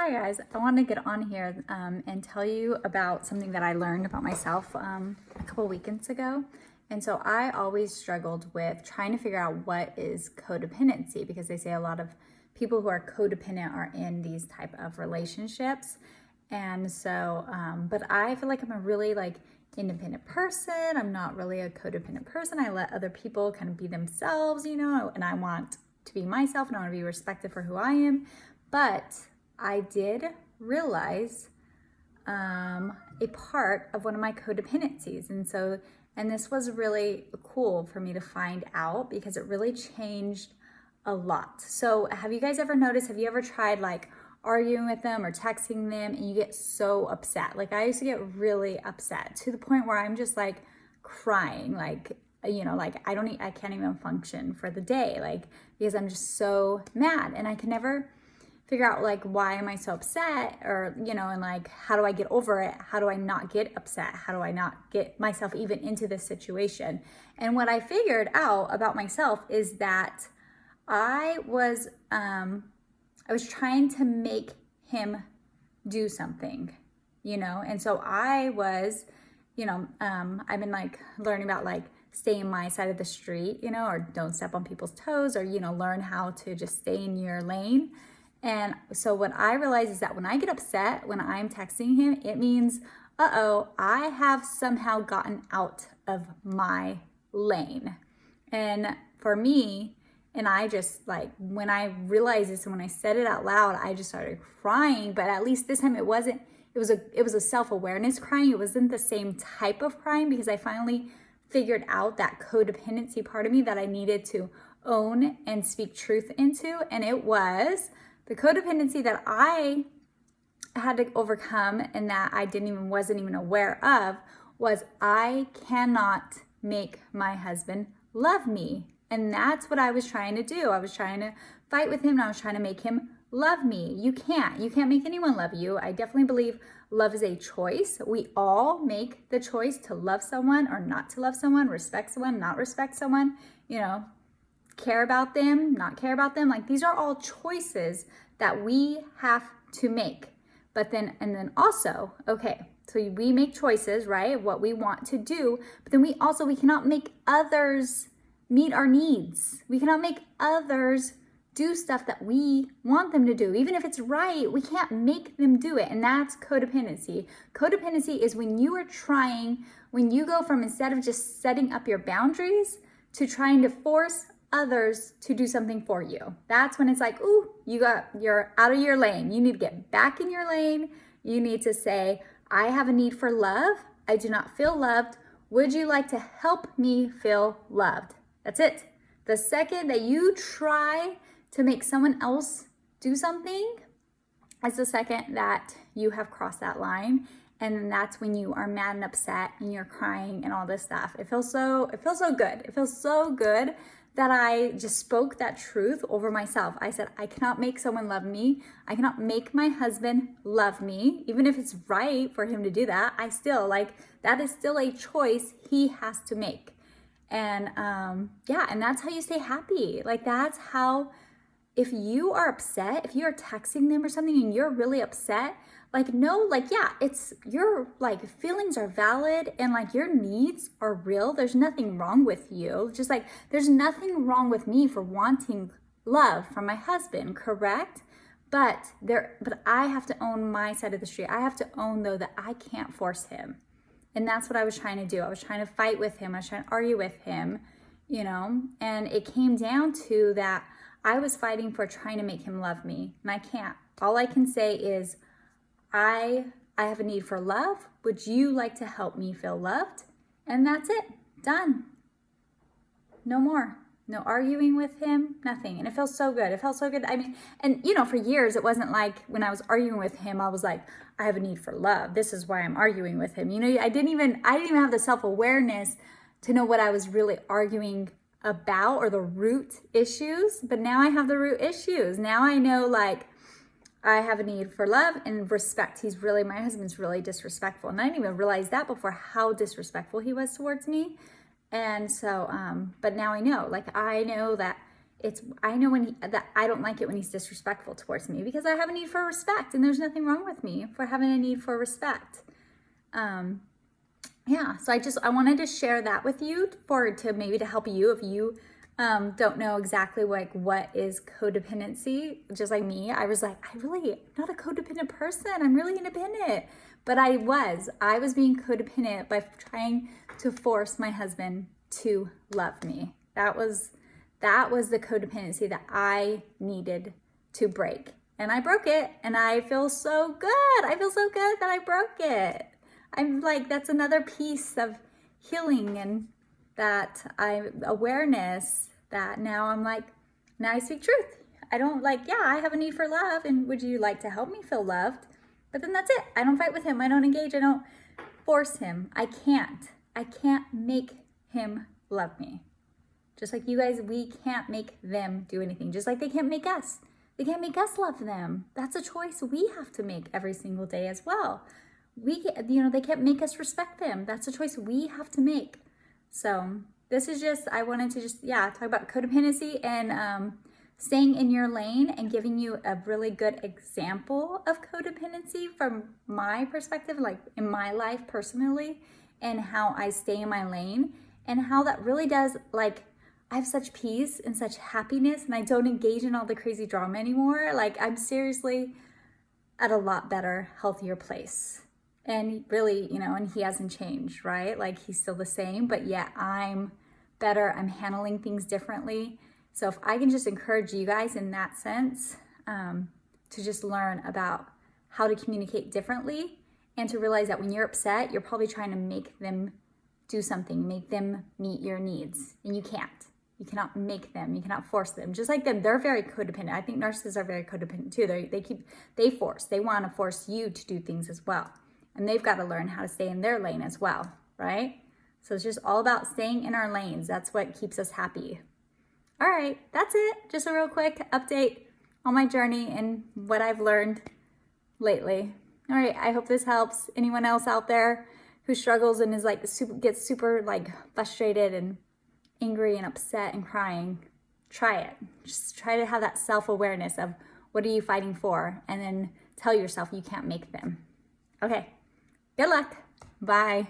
Hi guys, I want to get on here and tell you about something that I learned about myself a couple weekends ago. And so I always struggled with trying to figure out what is codependency, because they say a lot of people who are codependent are in these type of relationships. And so, but I feel like I'm a really independent person. I'm not really a codependent person. I let other people kind of be themselves, and I want to be myself and I want to be respected for who I am. But I did realize a part of one of my codependencies. And this was really cool for me to find out because it really changed a lot. So have you guys ever noticed, have you ever tried arguing with them or texting them and you get so upset? I used to get really upset to the point where I'm just crying, I can't even function for the day, because I'm just so mad and I can never figure out why am I so upset, or and how do I get over it? How do I not get upset? How do I not get myself even into this situation? And what I figured out about myself is that I was trying to make him do something, and so I was, I've been learning about stay in my side of the street, or don't step on people's toes, or learn how to just stay in your lane. And so what I realize is that when I get upset, when I'm texting him, it means, I have somehow gotten out of my lane. And for me, and I just when I realized this and when I said it out loud, I just started crying. But at least this time it was a self-awareness crying. It wasn't the same type of crying, because I finally figured out that codependency part of me that I needed to own and speak truth into. And it was the codependency that I had to overcome and that I wasn't even aware of was I cannot make my husband love me. And that's what I was trying to do. I was trying to fight with him and I was trying to make him love me. You can't make anyone love you. I definitely believe love is a choice. We all make the choice to love someone or not to love someone, respect someone, not respect someone, care about them, not care about them. These are all choices that we have to make. But then also, so we make choices, right? What we want to do, but then we cannot make others meet our needs. We cannot make others do stuff that we want them to do. Even if it's right, we can't make them do it. And that's codependency. Codependency is when you go from, instead of just setting up your boundaries, to trying to force others to do something for you. That's when it's ooh, you're out of your lane. You need to get back in your lane. You need to say, I have a need for love. I do not feel loved. Would you like to help me feel loved? That's it. The second that you try to make someone else do something is the second that you have crossed that line. And then that's when you are mad and upset and you're crying and all this stuff. It feels so good. It feels so good that I just spoke that truth over myself. I said, I cannot make someone love me. I cannot make my husband love me. Even if it's right for him to do that, I still that is still a choice he has to make. And and that's how you stay happy. That's how, if you are upset, if you're texting them or something and you're really upset, it's your feelings are valid and your needs are real. There's nothing wrong with you. Just there's nothing wrong with me for wanting love from my husband, correct? But I have to own my side of the street. I have to own though that I can't force him. And that's what I was trying to do. I was trying to fight with him. I was trying to argue with him, and it came down to that I was fighting for trying to make him love me, and I can't. All I can say is, I have a need for love. Would you like to help me feel loved? And that's it. Done. No more. No arguing with him, nothing. And it feels so good. It felt so good. I mean, and for years, it wasn't when I was arguing with him, I was I have a need for love. This is why I'm arguing with him. I didn't even have the self-awareness to know what I was really arguing about or the root issues. But now I have the root issues. Now I know I have a need for love and respect. My husband's really disrespectful. And I didn't even realize that before, how disrespectful he was towards me. And so, but now I know, I know that I know that I don't like it when he's disrespectful towards me, because I have a need for respect, and there's nothing wrong with me for having a need for respect. Yeah, so I wanted to share that with you to help you if you don't know exactly what is codependency. Just like me, I was like, I'm not a codependent person. I'm really independent. But I was being codependent by trying to force my husband to love me. That was the codependency that I needed to break. And I broke it, and I feel so good. I feel so good that I broke it. I'm like, that's another piece of healing, and that awareness that now I'm like, now I speak truth. I don't I have a need for love, and would you like to help me feel loved? But then that's it. I don't fight with him. I don't engage. I don't force him. I can't make him love me. Just like you guys, we can't make them do anything. Just like they can't make us. They can't make us love them. That's a choice we have to make every single day as well. They can't make us respect them. That's a choice we have to make. So this is I wanted to talk about codependency and staying in your lane, and giving you a really good example of codependency from my perspective, like in my life personally, and how I stay in my lane, and how that really does, I have such peace and such happiness, and I don't engage in all the crazy drama anymore. I'm seriously at a lot better, healthier place. And really, and he hasn't changed, right? He's still the same, but yet I'm better. I'm handling things differently. So if I can just encourage you guys in that sense, to just learn about how to communicate differently, and to realize that when you're upset, you're probably trying to make them do something, make them meet your needs, and you can't. You cannot make them. You cannot force them. Just like them, they're very codependent. I think narcissists are very codependent too. They want to force you to do things as well. And they've got to learn how to stay in their lane as well, right? So it's just all about staying in our lanes. That's what keeps us happy. All right, that's it. Just a real quick update on my journey and what I've learned lately. All right, I hope this helps anyone else out there who struggles and is gets super frustrated and angry and upset and crying. Try it. Just try to have that self-awareness of what are you fighting for, and then tell yourself you can't make them. Okay, good luck. Bye.